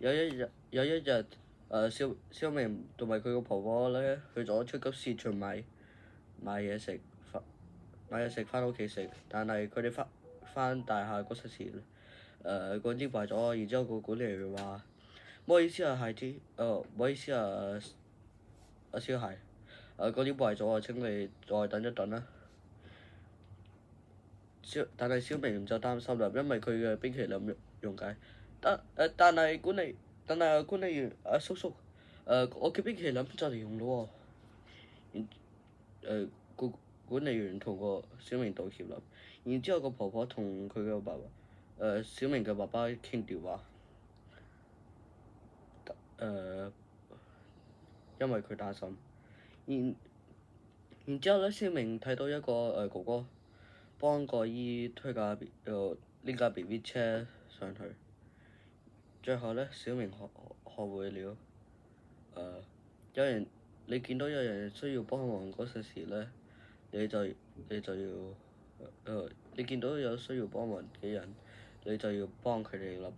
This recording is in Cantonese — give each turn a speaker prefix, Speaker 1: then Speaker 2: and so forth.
Speaker 1: 有一日，小明同埋佢個婆婆咧去咗超級市場買嘢食，翻屋企食，但係佢哋翻大廈嗰陣時，嗰啲壞咗，然之後個管理員話：唔好意思啊，孩子，唔好意思啊，小孩，嗰啲壞咗啊，請你再等一等啦。但係小明就擔心啦，因為佢嘅冰淇淋溶解。但係管理員叔叔，我嘅冰淇淋就嚟溶咯喎。個管理員同個小明道歉啦。然之後個婆婆同佢嘅爸爸，小明嘅爸爸傾電話。因為佢擔心。然之後咧，小明睇到一個哥哥幫個姨拎架 BB 車上去。最後咧，小明學會了，你見到有人需要幫忙嗰陣時咧，你就要，你見到有需要幫忙嘅人，你就要幫佢哋啦。